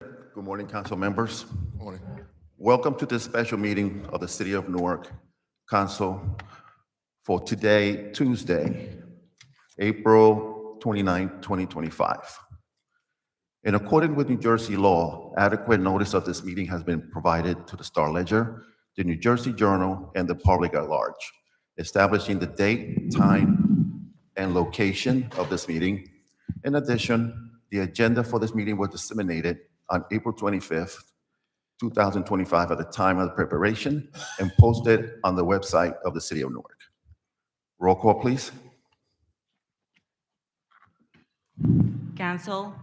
Good morning, council members. Morning. Welcome to this special meeting of the City of Newark Council for today, Tuesday, April 29, 2025. In accordance with New Jersey law, adequate notice of this meeting has been provided to the Star Ledger, the New Jersey Journal, and the public at large, establishing the date, time, and location of this meeting. In addition, the agenda for this meeting was disseminated on April 25th, 2025 at the time of the preparation and posted on the website of the City of Newark. Roll call, please. Council.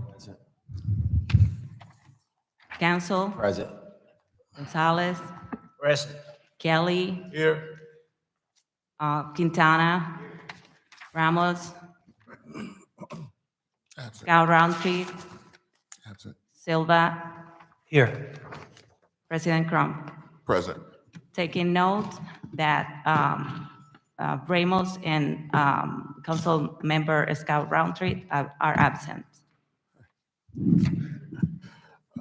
Council. Present. Gonzalez. Present. Kelly. Here. Quintana. Ramos. Absent. Scout Roundtree. Absent. Silva. Here. President Crum. Present. Taking note that Ramos and Council Member Scout Roundtree are absent.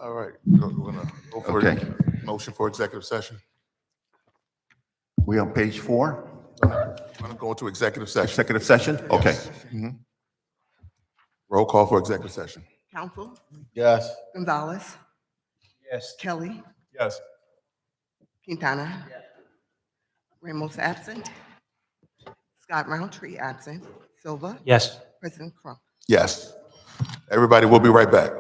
All right. We're gonna go for Okay. motion for executive session. We on page 4, I'm gonna go into executive session. executive session? Okay. Mhm. Roll call for executive session. Council, Yes. Gonzalez, Yes. Kelly, Yes. Quintana, Ramos absent, Scott Roundtree absent, Silva, Yes. President Crump. Yes. Everybody, we'll be right back.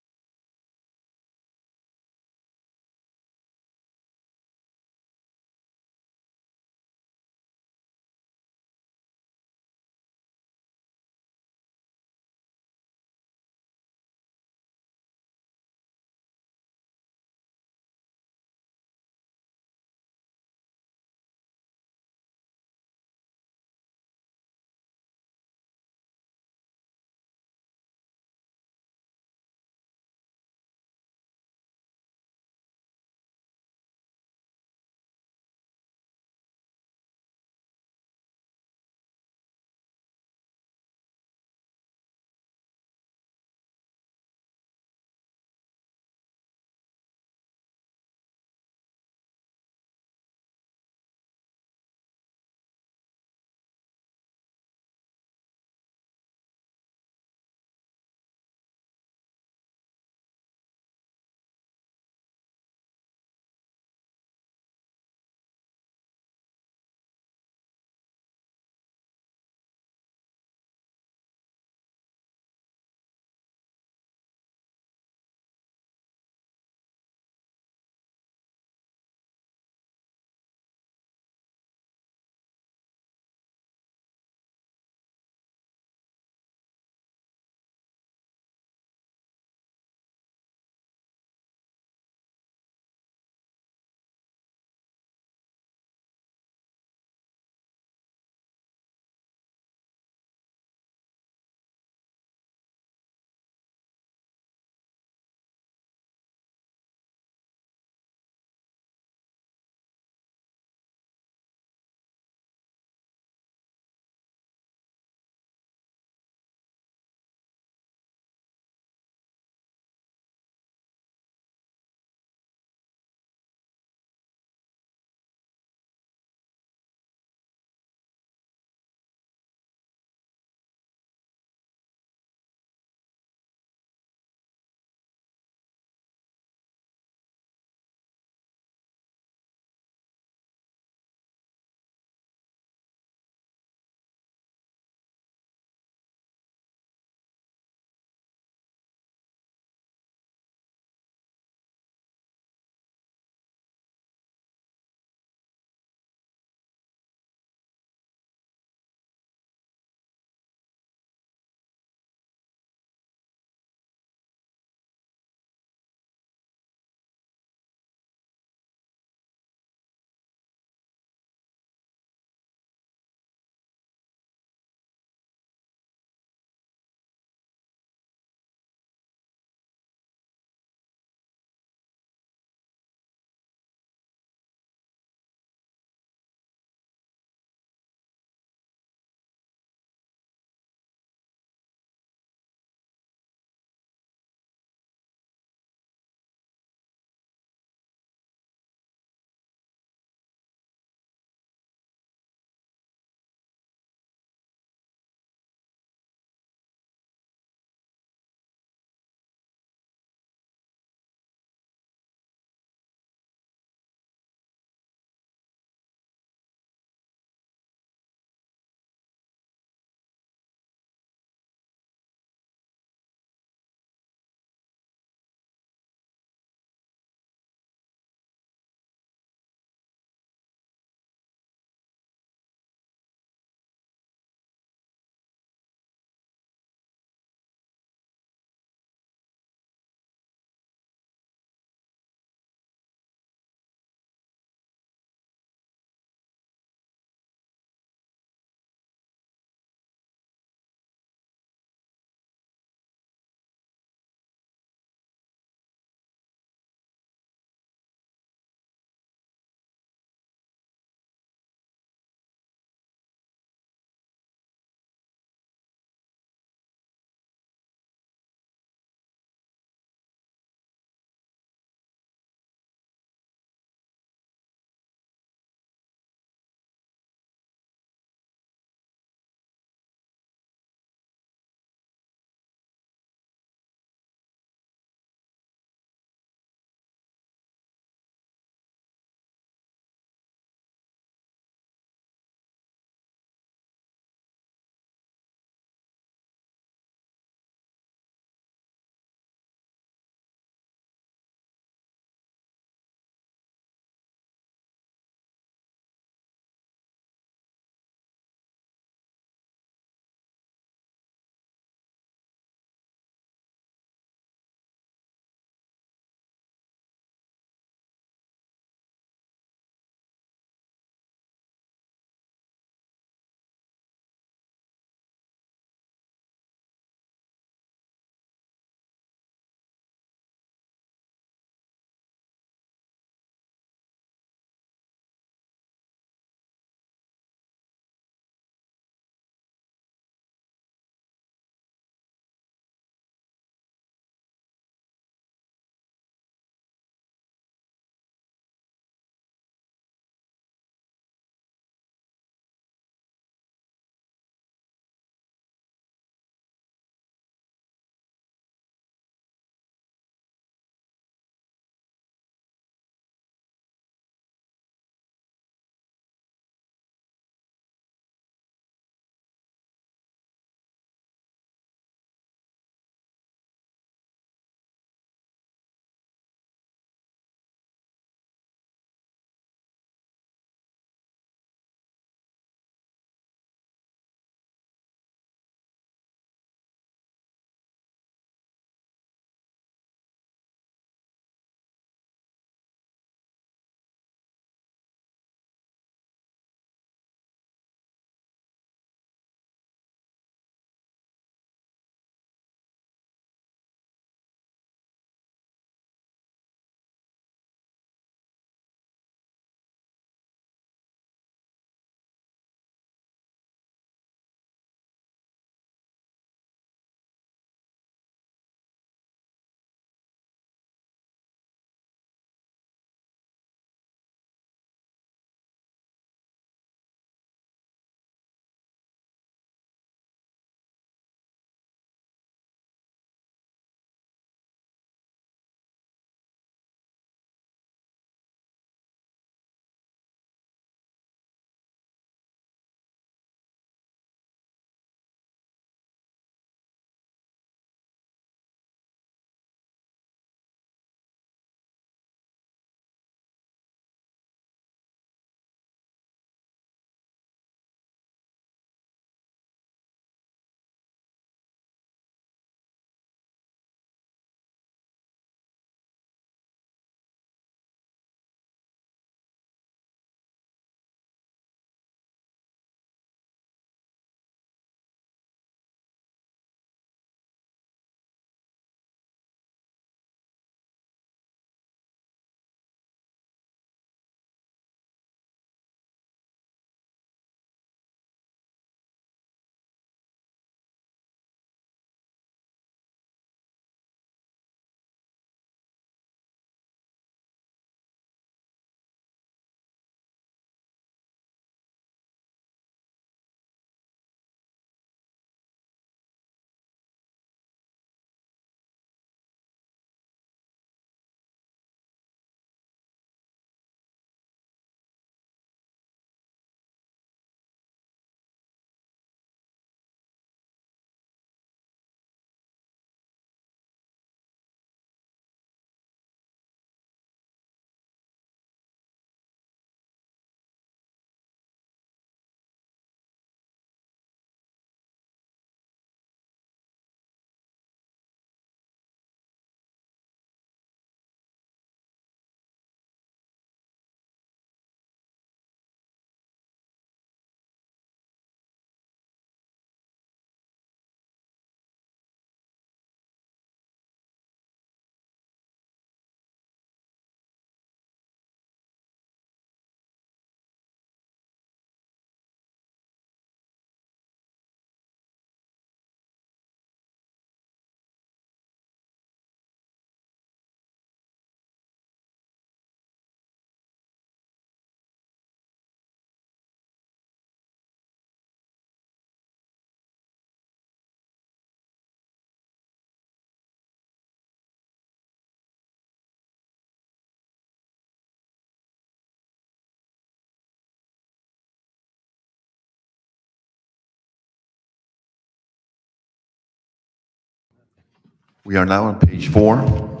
We are now on page 4.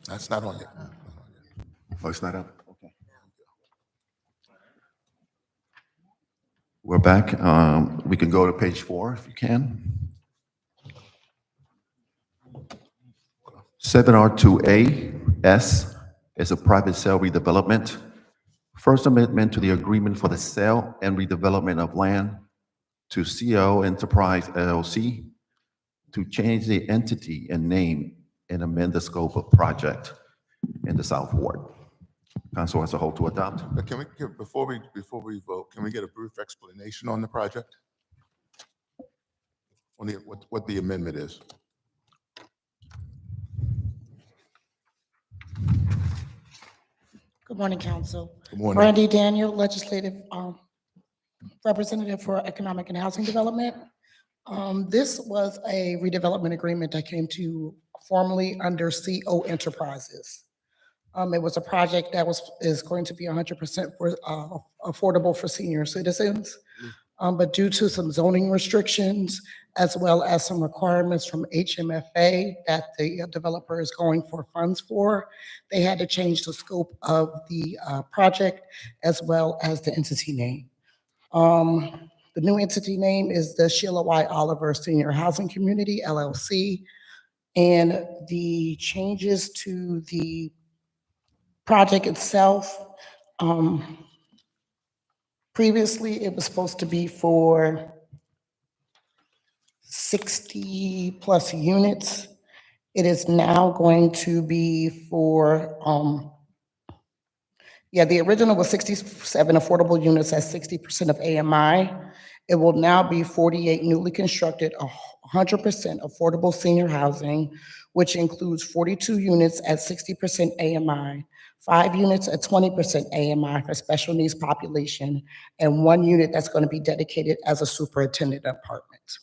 That's not on yet. Oh, it's not up? Okay. We're back. We can go to page 4 if you can. 7R2A-S is a private sale redevelopment. First amendment to the agreement for the sale and redevelopment of land to CO Enterprise LLC to change the entity and name and amend the scope of project in the South Ward. Council as a whole to adopt. But can we, before we vote, can we get a brief explanation on the project? On the, what the amendment is? Good morning, Council. Good morning. Brandy Daniel, Legislative Representative for Economic and Housing Development. This was a redevelopment agreement that came to formally under CO Enterprises. It was a project that is going to be 100% for affordable for senior citizens. But due to some zoning restrictions, as well as some requirements from HMFA that the developer is going for funds for, they had to change the scope of the project as well as the entity name. The new entity name is the Sheila Y. Oliver Senior Housing Community, LLC. And the changes to the project itself, previously it was supposed to be for 60+ units. It is now going to be for, the original was 67 affordable units at 60% of AMI. It will now be 48 newly constructed, 100% affordable senior housing, which includes 42 units at 60% AMI, 5 units at 20% AMI for special needs population, and 1 unit that's going to be dedicated as a superintendent apartment.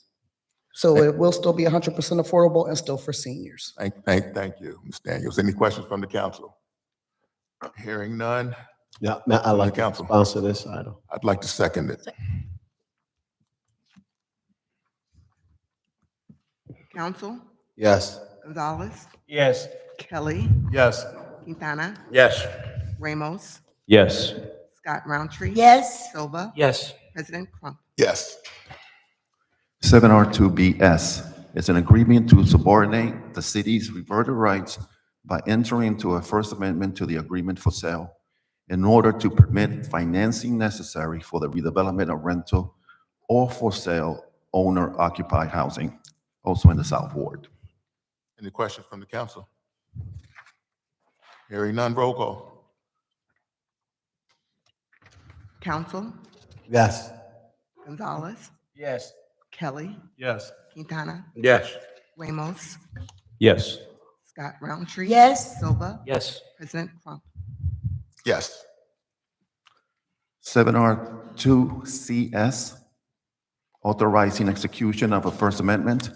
So it will still be 100% affordable and still for seniors. Thank you, Ms. Daniels. Any questions from the council? Hearing none, Yeah, I'd like to Council. sponsor this item. I'd like to second it. Council, Yes. Gonzalez, Yes. Kelly, Yes. Quintana, Yes. Ramos, Yes. Scott Roundtree. Yes. Silva, Yes. President Crump. Yes. 7R2BS is an agreement to subordinate the city's reverted rights by entering into a First Amendment to the agreement for sale in order to permit financing necessary for the redevelopment of rental or for sale owner-occupied housing, also in the South Ward. Any questions from the council? Hearing none, roll call. Council, Yes. Gonzalez, Yes. Kelly, Yes. Quintana, Yes. Ramos, Yes. Scott Roundtree. Yes. Silva, Yes. President Crump. Yes. 7R2CS, authorizing execution of a First Amendment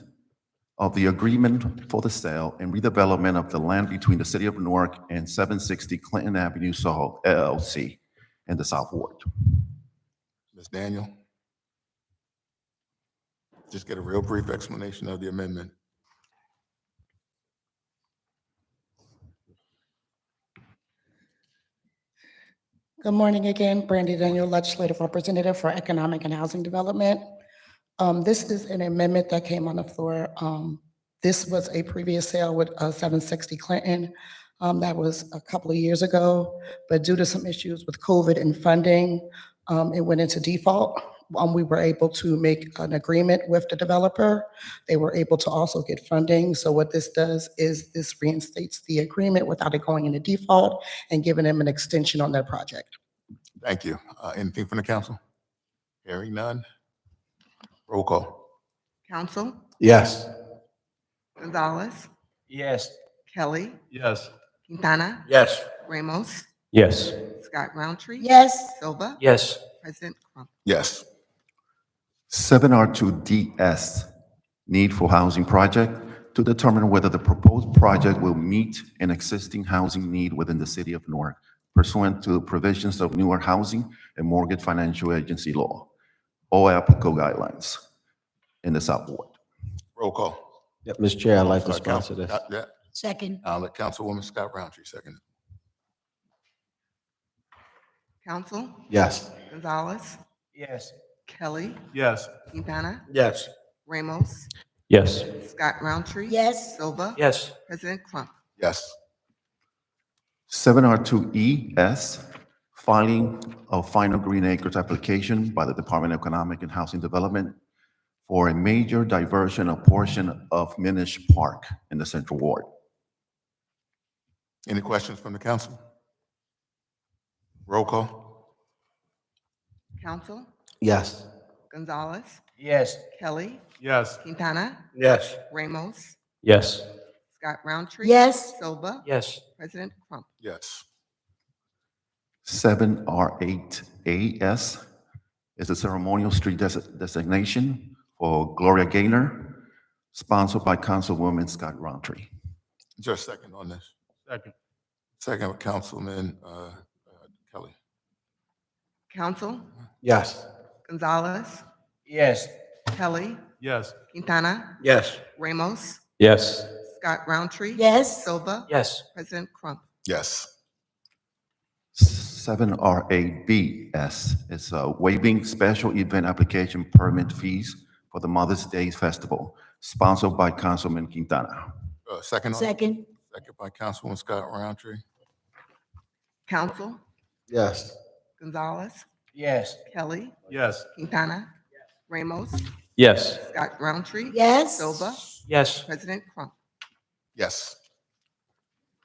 of the agreement for the sale and redevelopment of the land between the City of Newark and 760 Clinton Avenue, Soho, LLC, in the South Ward. Ms. Daniel? Just get a real brief explanation of the amendment. Good morning again, Brandy Daniel, Legislative Representative for Economic and Housing Development. This is an amendment that came on the floor. This was a previous sale with 760 Clinton. That was a couple of years ago, but due to some issues with COVID and funding, it went into default. We were able to make an agreement with the developer. They were able to also get funding. So what this does is this reinstates the agreement without it going into default and giving them an extension on their project. Thank you. Anything from the council? Hearing none, roll call. Council, Yes. Gonzalez, Yes. Kelly, Yes. Quintana, Yes. Ramos, Yes. Scott Roundtree. Yes. Silva, Yes. President Crump. Yes. 7R2DS, need for housing project to determine whether the proposed project will meet an existing housing need within the City of Newark pursuant to the provisions of Newark Housing and Mortgage Financial Agency law, or applicable guidelines in the South Ward. Roll call. Yep, Mr. Chair, I'd like to Sorry, sponsor Council- this. yeah, Second. I'll let Councilwoman Scott Roundtree second. Council, Yes. Gonzalez, Yes. Kelly, Yes. Quintana, Yes. Ramos, Yes. Scott Roundtree. Yes. Silva. Yes. President Crump. Yes. 7R2ES, filing of final Green Acres application by the Department of Economic and Housing Development for a major diversion of portion of Minish Park in the Central Ward. Any questions from the council? Roll call. Council, Yes. Gonzalez, Yes. Kelly, Yes. Quintana, Yes. Ramos, Yes. Scott Roundtree. Yes. Silva. Yes. President Crump. Yes. 7R8AS is a ceremonial street designation for Gloria Gaynor, sponsored by Councilwoman Scott Roundtree. Is there a second on this? Second. Second with Councilman Kelly. Council, Yes. Gonzalez, Yes. Kelly, Yes. Quintana, Yes. Ramos, Yes. Scott Roundtree. Yes. Silva. Yes. President Crump. Yes. 7R8BS is waiving special event application permit fees for the Mother's Day Festival, sponsored by Councilman Quintana. Second on? Second. Second by Councilwoman Scott Roundtree. Council, Yes. Gonzalez, Yes. Kelly, Yes. Quintana, Ramos, Yes. Scott Roundtree. Yes. Silva. Yes. President Crump. Yes.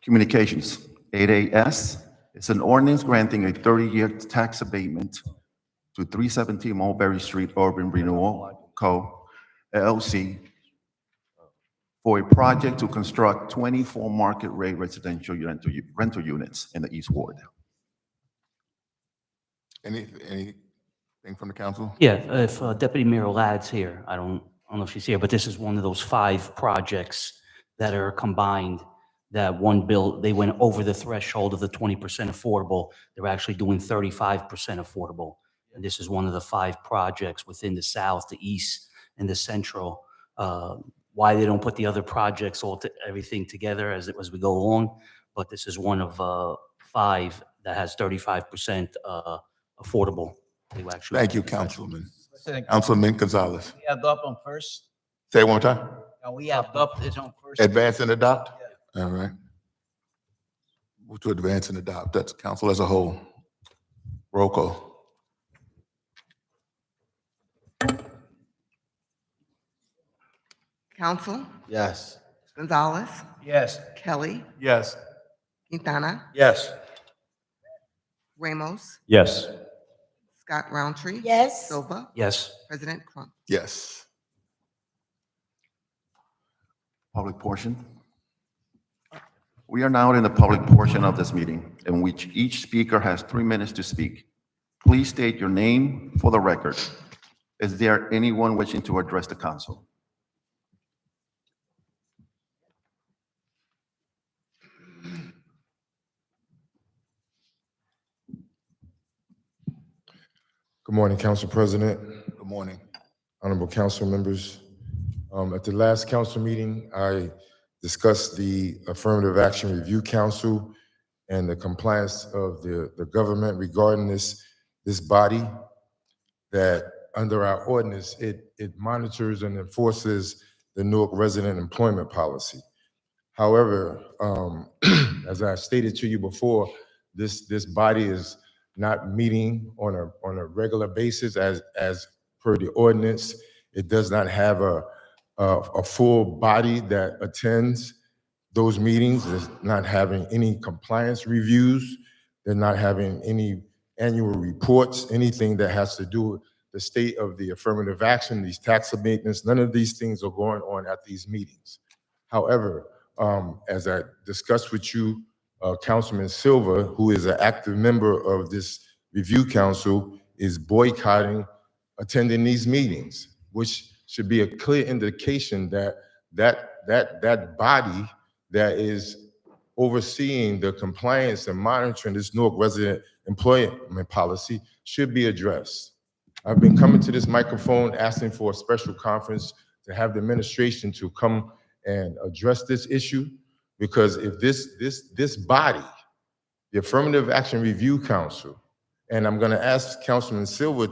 Communications, 8AS is an ordinance granting a 30-year tax abatement to 317 Mulberry Street Urban Renewal Co. LLC for a project to construct 24 market-rate residential rental units in the East Ward. Anything from the council? Yeah, if Deputy Mayor Ladd's here, I don't know if she's here, but this is one of those 5 projects that are combined, that one bill, they went over the threshold of the 20% affordable. They're actually doing 35% affordable. And this is one of the 5 projects within the south, the east, and the central. Why they don't put the other projects everything together as we go along, but this is one of 5 that has 35% affordable. They will actually. Thank you, Councilman. President, Councilman Gonzalez. we adopt on first? Say it one more time. Can we adopt this on first? Advance and adopt? All right. Move to advance and adopt. That's council as a whole. Roll call. Council, Yes. Gonzalez, Yes. Kelly, Yes. Quintana, Yes. Ramos, Yes. Scott Roundtree. Yes. Silva. Yes. President Crump. Yes. Public portion. We are now in the public portion of this meeting, in which each speaker has 3 minutes to speak. Please state your name for the record. Is there anyone wishing to address the council? Good morning, Council President, Good morning. honorable council members. At the last council meeting, I discussed the Affirmative Action Review Council and the compliance of the government regarding this body, that under our ordinance, it monitors and enforces the Newark resident employment policy. However, as I stated to you before, this body is not meeting on a regular basis as per the ordinance. It does not have a full body that attends those meetings. It's not having any compliance reviews. They're not having any annual reports, anything that has to do with the state of the affirmative action, these tax abatements. None of these things are going on at these meetings. However, as I discussed with you, Councilman Silva, who is an active member of this review council, is boycotting attending these meetings, which should be a clear indication that body that is overseeing the compliance and monitoring this Newark resident employment policy should be addressed. I've been coming to this microphone asking for a special conference to have the administration to come and address this issue. Because if this body, the Affirmative Action Review Council, and I'm gonna ask Councilman Silva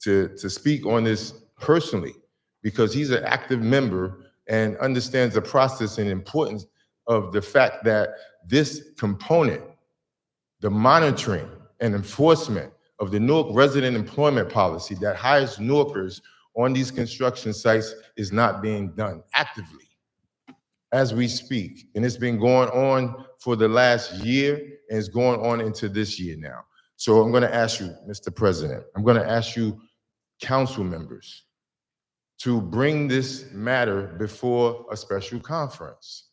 to speak on this personally, because he's an active member and understands the process and importance of the fact that this component, the monitoring and enforcement of the Newark resident employment policy that hires Newarkers on these construction sites is not being done actively as we speak. And it's been going on for the last year, and it's going on into this year now. So I'm gonna ask you, Mr. President, I'm gonna ask you, council members, to bring this matter before a special conference.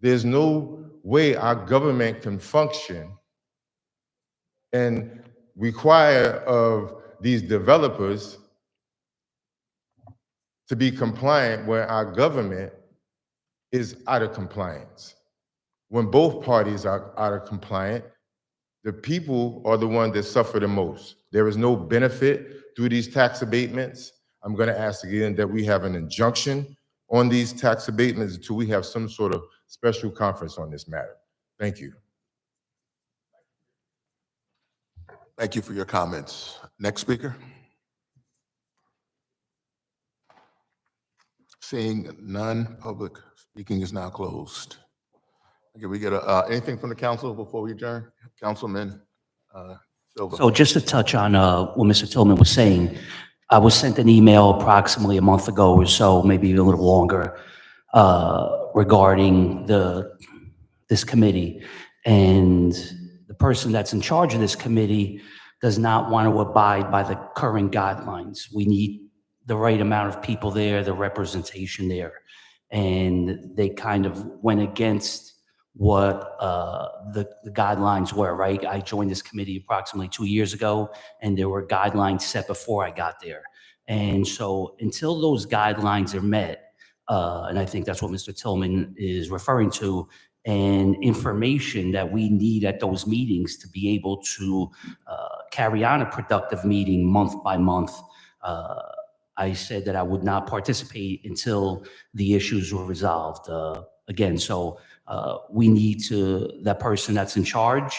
There's no way our government can function and require of these developers to be compliant where our government is out of compliance. When both parties are out of compliant, the people are the ones that suffer the most. There is no benefit through these tax abatements. I'm gonna ask again that we have an injunction on these tax abatements until we have some sort of special conference on this matter. Thank you. Thank you for your comments. Next speaker. Seeing none, public speaking is now closed. Okay, we get anything from the council before we adjourn? Councilman Silva. So just to touch on what Mr. Tillman was saying, I was sent an email approximately a month ago or so, maybe a little longer, regarding this committee. And the person that's in charge of this committee does not want to abide by the current guidelines. We need the right amount of people there, the representation there. And they kind of went against what the guidelines were, right? I joined this committee approximately 2 years ago, and there were guidelines set before I got there. And so until those guidelines are met, and I think that's what Mr. Tillman is referring to, and information that we need at those meetings to be able to carry on a productive meeting month by month, I said that I would not participate until the issues were resolved. Again, so we need to, that person that's in charge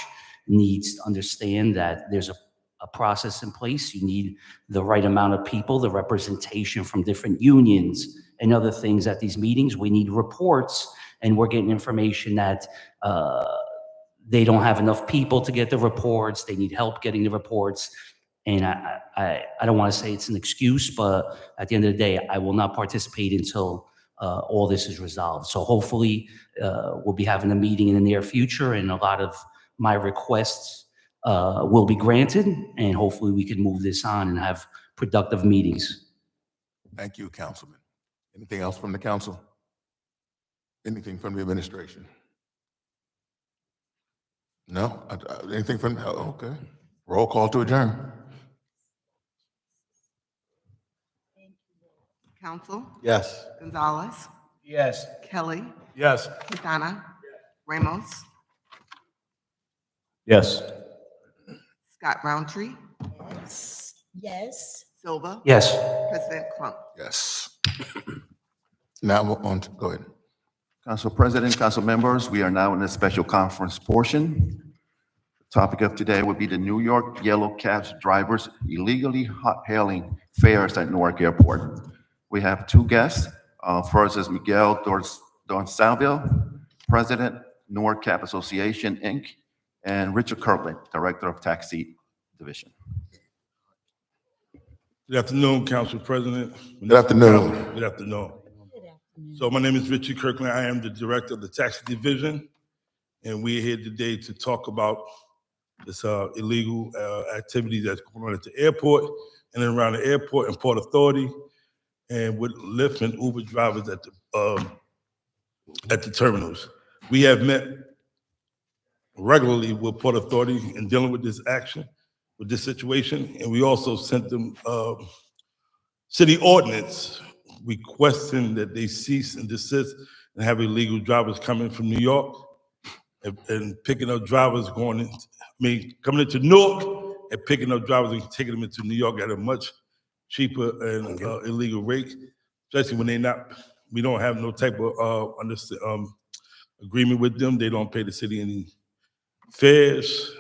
needs to understand that there's a process in place. You need the right amount of people, the representation from different unions and other things at these meetings. We need reports, and we're getting information that they don't have enough people to get the reports. They need help getting the reports. And I don't want to say it's an excuse, but at the end of the day, I will not participate until all this is resolved. So hopefully we'll be having a meeting in the near future, and a lot of my requests will be granted, and hopefully we can move this on and have productive meetings. Thank you, Councilman. Anything else from the council? Anything from the administration? No? Anything from, okay. Roll call to adjourn. Council, Yes. Gonzalez, Yes. Kelly, Yes. Quintana, Ramos, Yes. Scott Roundtree, Yes. Silva, Yes. President Crump. Yes. Now we're on to, go ahead. Council President, council members, we are now in the special conference portion. The topic of today would be the New York Yellow Cabs drivers illegally hailing fares at Newark Airport. We have two guests. First is Miguel Donsalvio, President, Newark Cab Association, Inc., and Richard Kirkland, Director of Taxi Division. Good afternoon, Council President. Good afternoon. Good afternoon. So my name is Richard Kirkland. I am the Director of the Taxi Division, and we're here today to talk about this illegal activity that's going on at the airport and around the airport and Port Authority, and with Lyft and Uber drivers at the terminals. We have met regularly with Port Authority in dealing with this action, with this situation, and we also sent them city ordinance requesting that they cease and desist and have illegal drivers coming from New York and picking up drivers coming into Newark and picking up drivers and taking them into New York at a much cheaper and illegal rate, especially when they're not we don't have no type of agreement with them. They don't pay the city any fares.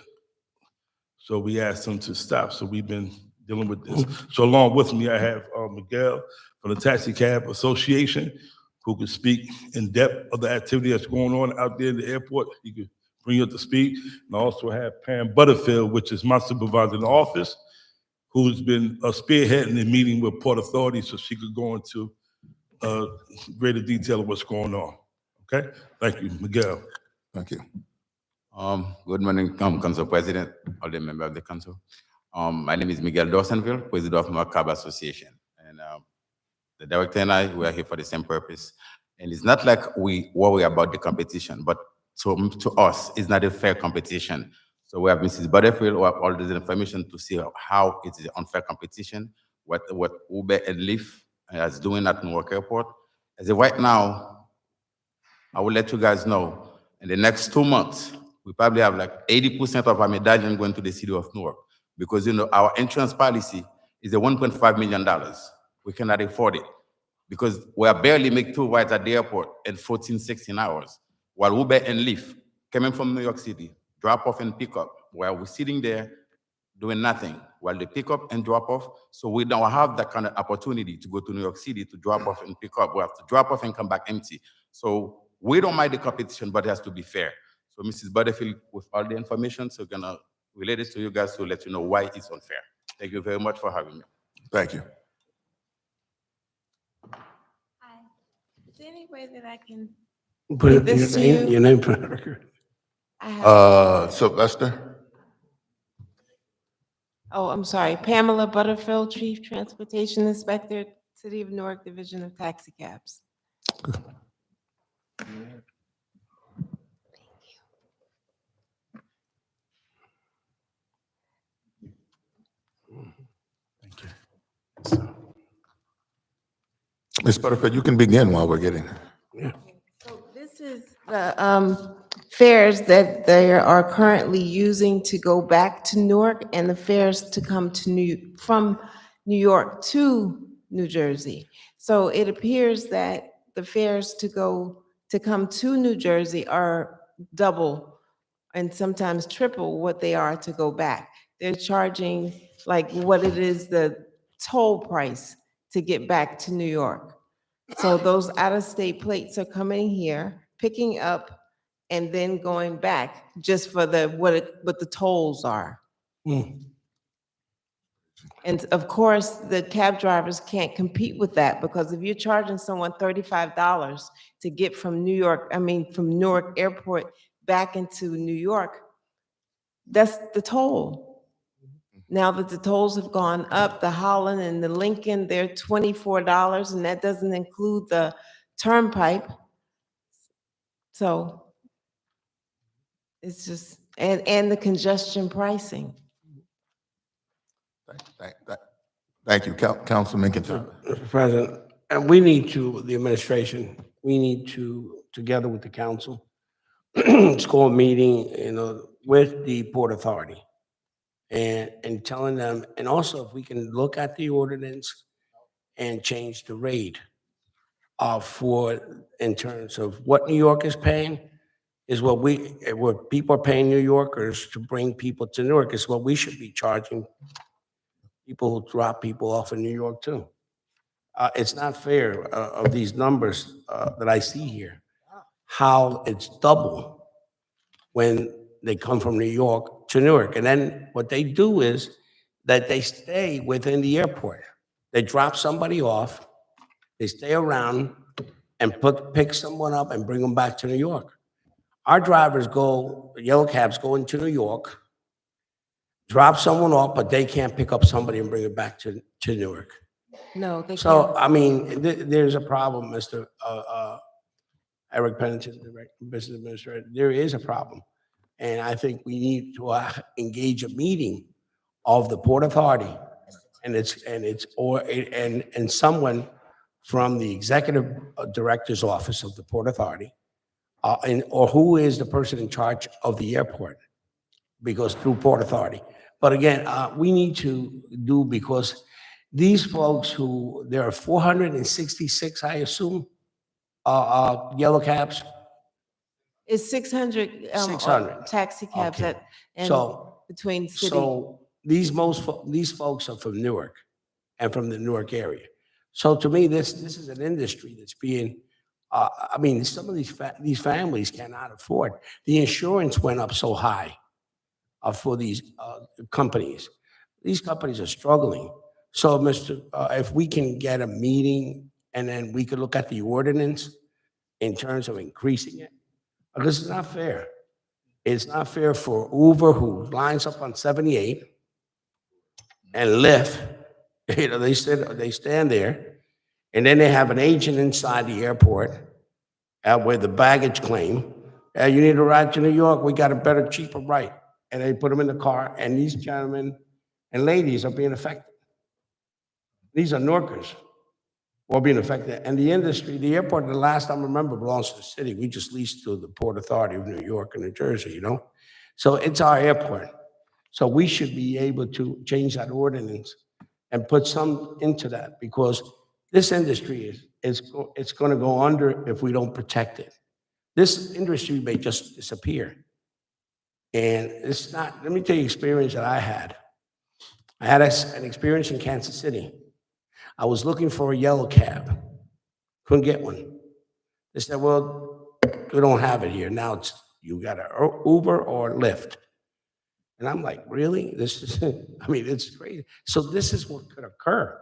So we asked them to stop. So we've been dealing with this. So along with me, I have Miguel from the Taxi Cab Association, who could speak in depth of the activity that's going on out there in the airport. He could bring you up to speed. And I also have Pam Butterfield, which is my supervisor in the office, who's been spearheading the meeting with Port Authority, so she could go into greater detail of what's going on. Okay? Thank you, Miguel. Thank you. Good morning, Council President, all the members of the council. My name is Miguel Dawsonville, President of Newark Cab Association. And the director and I, we are here for the same purpose. And it's not like we worry about the competition, but to us, it's not a fair competition. So we have Mrs. Butterfield, who have all this information to see how it is an unfair competition, what Uber and Lyft is doing at Newark Airport. As of right now, I will let you guys know, in the next 2 months, we probably have like 80% of our medallion going to the city of Newark, because our insurance policy is a $1.5 million. We cannot afford it because we are barely make 2 rides at the airport in 14, 16 hours, while Uber and Lyft coming from New York City, drop off and pick up, while we're sitting there doing nothing, while they pick up and drop off. So we don't have that kind of opportunity to go to New York City to drop off and pick up. We have to drop off and come back empty. So we don't mind the competition, but it has to be fair. So Mrs. Butterfield, with all the information, so gonna relate it to you guys to let you know why it's unfair. Thank you very much for having me. Thank you. Hi. Is there any way that I can Put give this to you? your name for the record. I have, Sylvester? oh, I'm sorry, Pamela Butterfield, Chief Transportation Inspector, City of Newark Division of Taxi Cabs. Ms. Butterfield, you can begin while we're getting. So this is the fares that they are currently using to go back to Newark and the fares to come to from New York to New Jersey. So it appears that the fares to come to New Jersey are double and sometimes triple what they are to go back. They're charging like what it is, the toll price to get back to New York. So those out-of-state plates are coming here, picking up, and then going back just for what the tolls are. And of course, the cab drivers can't compete with that, because if you're charging someone $35 to get from from Newark Airport back into New York, that's the toll. Now that the tolls have gone up, the Holland and the Lincoln, they're $24, and that doesn't include the turnpike. So it's just, and the congestion pricing. Thank you, Councilman Kintour. Mr. President, and we need to, the administration, we need to, together with the council, call a meeting, with the Port Authority and telling them, and also if we can look at the ordinance and change the rate in terms of what New York is paying is what people are paying New Yorkers to bring people to Newark is what we should be charging people who drop people off in New York too. It's not fair of these numbers that I see here, how it's double when they come from New York to Newark. And then what they do is that they stay within the airport. They drop somebody off, they stay around and pick someone up and bring them back to New York. Our drivers yellow cabs go into New York, drop someone off, but they can't pick up somebody and bring it back to Newark. No, they So, can't. I mean, there's a problem, Mr. Eric Pennington, Director, Business Administrator. There is a problem. And I think we need to engage a meeting of the Port Authority and someone from the Executive Director's Office of the Port Authority, or who is the person in charge of the airport, because through Port Authority. But again, we need to because these folks there are 466, I assume, yellow cabs? It's 600. 600. Taxi cabs Okay. and So, between city. so these folks are from Newark and from the Newark area. So to me, this is an industry that's being, I mean, some of these families cannot afford. The insurance went up so high for these companies. These companies are struggling. So, if we can get a meeting and then we could look at the ordinance in terms of increasing it, because it's not fair. It's not fair for Uber, who lines up on 78, and Lyft. They stand there, and then they have an agent inside the airport with the baggage claim. You need a ride to New York, we got a better, cheaper ride. And they put them in the car, and these gentlemen and ladies are being affected. These are Norkers who are being affected. And the industry, the airport, the last time I remember, belongs to the city. We just leased to the Port Authority of New York and New Jersey, you know? So it's our airport. So we should be able to change that ordinance and put some into that, because this industry it's going to go under if we don't protect it. This industry may just disappear. And it's not, let me tell you the experience that I had. I had an experience in Kansas City. I was looking for a yellow cab. Couldn't get one. They said, well, we don't have it here. Now you got an Uber or Lyft. And I'm like, really? This is, I mean, it's crazy. So this is what could occur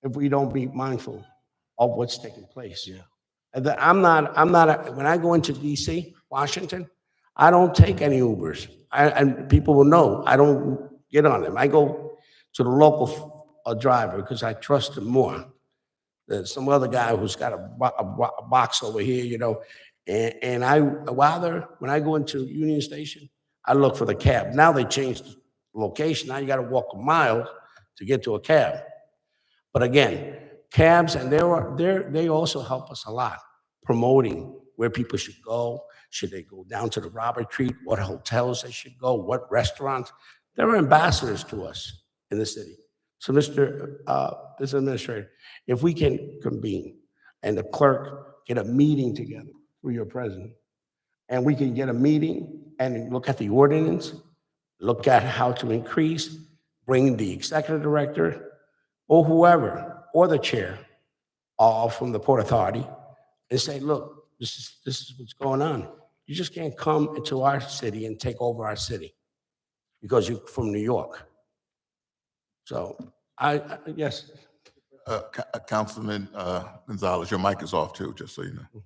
if we don't be mindful of what's taking place. Yeah. When I go into DC, Washington, I don't take any Ubers. And people will know, I don't get on them. I go to the local driver because I trust him more. There's some other guy who's got a box over here, you know, and when I go into Union Station, I look for the cab. Now they changed the location. Now you got to walk a mile to get to a cab. But again, cabs, and they also help us a lot, promoting where people should go. Should they go down to the Robert Treat? What hotels they should go? What restaurants? They're ambassadors to us in the city. So, Mr. Administrator, if we can convene and the clerk get a meeting together with your president, and we can get a meeting and look at the ordinance, look at how to increase, bring the executive director or whoever, or the chair, from the Port Authority, and say, look, this is what's going on. You just can't come into our city and take over our city because you're from New York. So, yes. Councilman Gonzalez, your mic is off too, just so you know.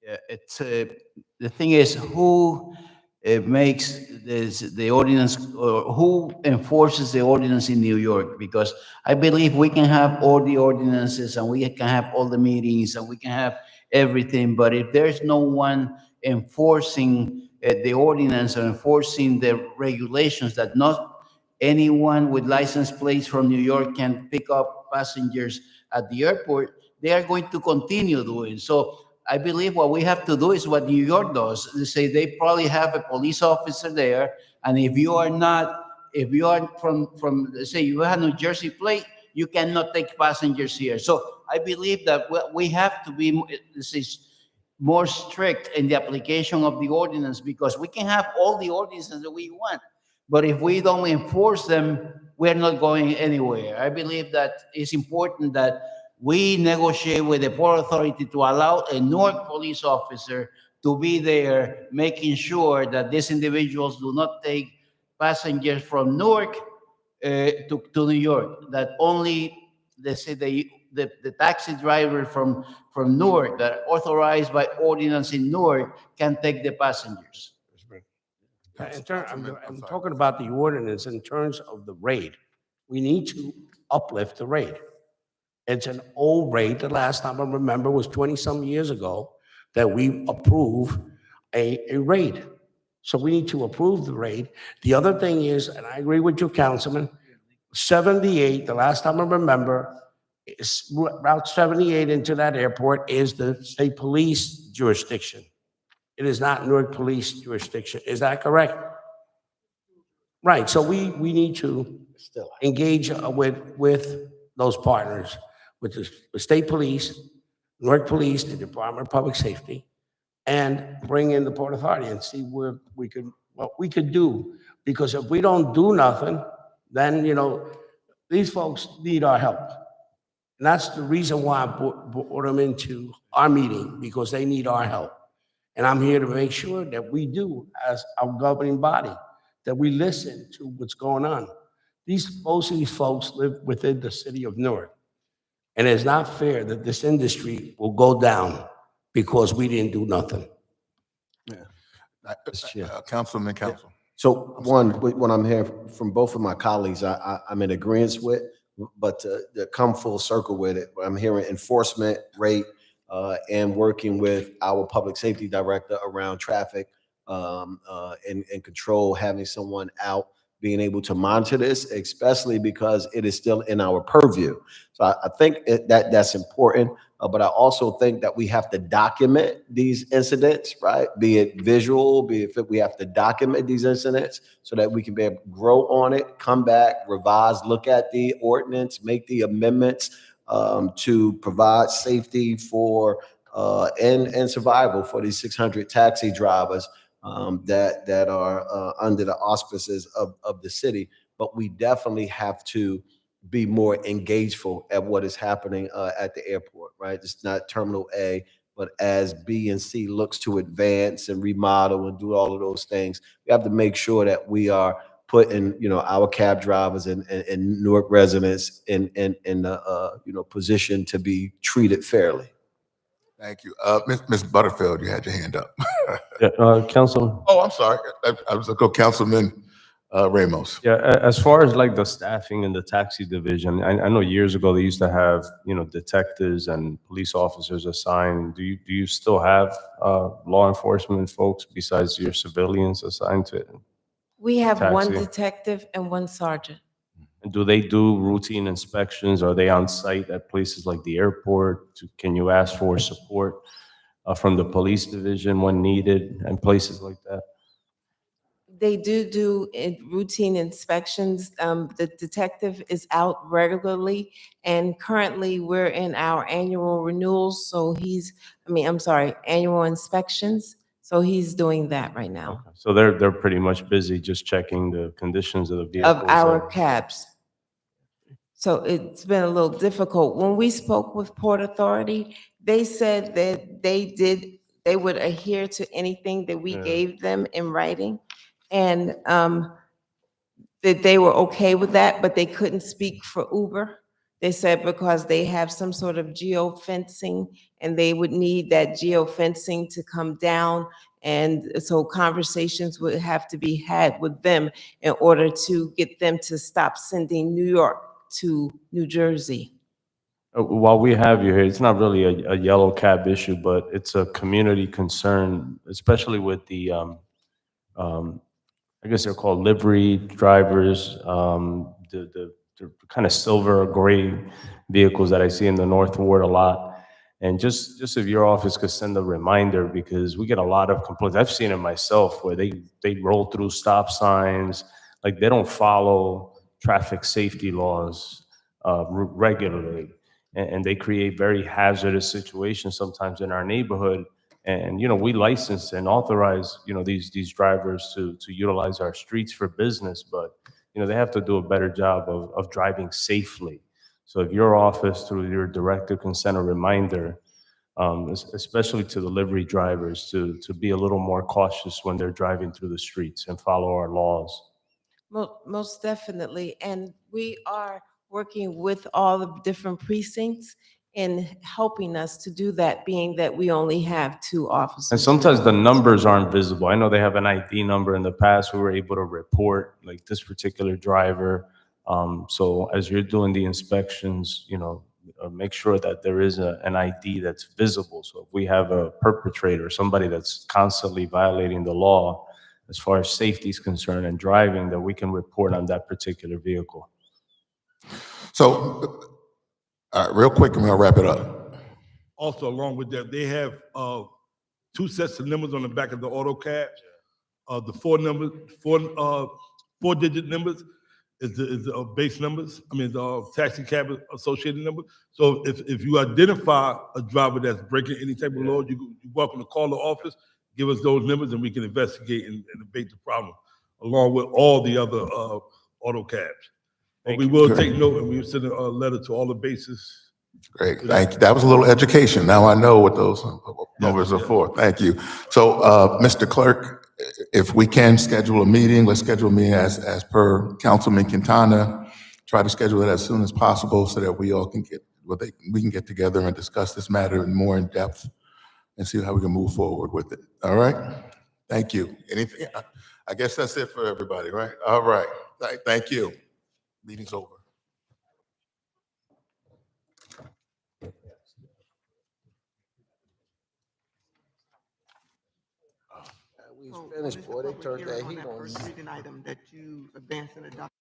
Yeah, it's the thing is, who makes the ordinance, or who enforces the ordinance in New York? Because I believe we can have all the ordinances and we can have all the meetings and we can have everything, but if there's no one enforcing the ordinance or enforcing the regulations, that not anyone with license plates from New York can pick up passengers at the airport, they are going to continue doing. So I believe what we have to do is what New York does. They say they probably have a police officer there, and if you are from say you have a New Jersey plate, you cannot take passengers here. So I believe that we have to be more strict in the application of the ordinance, because we can have all the ordinances that we want, but if we don't enforce them, we're not going anywhere. I believe that it's important that we negotiate with the Port Authority to allow a Newark police officer to be there, making sure that these individuals do not take passengers from Newark to New York, that only, let's say, the taxi driver from Newark that are authorized by ordinance in Newark can take the passengers. I'm talking about the ordinance in terms of the rate. We need to uplift the rate. It's an old rate. The last time I remember was 20-some years ago that we approved a rate. So we need to approve the rate. The other thing is, and I agree with you, Councilman, 78, the last time I remember, Route 78 into that airport is the state police jurisdiction. It is not Newark police jurisdiction. Is that correct? Right. So we need to engage with those partners, with the state police, Newark Police, the Department of Public Safety, and bring in the Port Authority and see what we could do. Because if we don't do nothing, then, these folks need our help. And that's the reason why I brought them into our meeting, because they need our help. And I'm here to make sure that we do, as our governing body, that we listen to what's going on. Most of these folks live within the city of Newark. And it's not fair that this industry will go down because we didn't do nothing. Councilman, Council. So what I'm hearing from both of my colleagues, I'm in agreement with, but to come full circle with it, I'm hearing enforcement rate and working with our public safety director around traffic and control, having someone out, being able to monitor this, especially because it is still in our purview. So I think that's important. But I also think that we have to document these incidents, right? Be it visual, be it we have to document these incidents so that we can be able to grow on it, come back, revise, look at the ordinance, make the amendments to provide safety for and survival for these 600 taxi drivers that are under the auspices of the city. But we definitely have to be more engageful at what is happening at the airport, right? It's not Terminal A, but as B and C looks to advance and remodel and do all of those things, we have to make sure that we are putting, our cab drivers and Newark residents in the position to be treated fairly. Thank you. Ms. Butterfield, you had your hand up. Council. Oh, I'm sorry. I was going to go Councilman Ramos. Yeah, as far as like the staffing in the taxi division, I know years ago they used to have, detectives and police officers assigned. Do you still have law enforcement folks besides your civilians assigned to it? We have one Taxi. detective and one sergeant. And do they do routine inspections? Are they on site at places like the airport? Can you ask for support from the police division when needed and places like that? They do routine inspections. The detective is out regularly, and currently we're in our annual renewals. So annual inspections. So he's doing that right now. Okay. So they're pretty much busy just checking the conditions of the vehicles. Of our cabs. So it's been a little difficult. When we spoke with Port Authority, they said that they would adhere to anything that we gave them in writing. And that they were okay with that, but they couldn't speak for Uber. They said because they have some sort of geofencing and they would need that geofencing to come down. And so conversations would have to be had with them in order to get them to stop sending New York to New Jersey. While we have you here, it's not really a yellow cab issue, but it's a community concern, especially with the, I guess they're called livery drivers, the kind of silver or gray vehicles that I see in the North Ward a lot. And just if your office could send a reminder, because we get a lot of complaints. I've seen it myself where they roll through stop signs, like they don't follow traffic safety laws regularly. And they create very hazardous situations sometimes in our neighborhood. And, we license and authorize, these drivers to utilize our streets for business, but, they have to do a better job of driving safely. So if your office, through your director, can send a reminder, especially to the livery drivers, to be a little more cautious when they're driving through the streets and follow our laws. Most definitely. And we are working with all the different precincts in helping us to do that, being that we only have 2 officers. And sometimes the numbers aren't visible. I know they have an ID number. In the past, we were able to report like this particular driver. So as you're doing the inspections, make sure that there is an ID that's visible. So if we have a perpetrator, somebody that's constantly violating the law as far as safety is concerned and driving, that we can report on that particular vehicle. So, real quick, I'm going to wrap it up. Also, along with that, they have 2 sets of numbers on the back of the auto cabs. The 4-digit numbers. is the base numbers. I mean, the taxi cab associated number. So if you identify a driver that's breaking any type of law, you're welcome to call the office, give us those numbers, and we can investigate and abate the problem, along with all the other auto cabs. But we will take note, and we will send a letter to all the bases. Great, thank you. That was a little education. Now I know what those numbers are for. Thank you. So, Mr. Clerk, if we can schedule a meeting, let's schedule a meeting as per Councilman Quintana. Try to schedule it as soon as possible so that we all can we can get together and discuss this matter more in depth and see how we can move forward with it. All right? Thank you. Anything? I guess that's it for everybody, right? All right. Thank you. Meeting's over. We So, finished, Mr. boy. They Public turned Hearing that on heat that on. first reading item that you advanced and adopted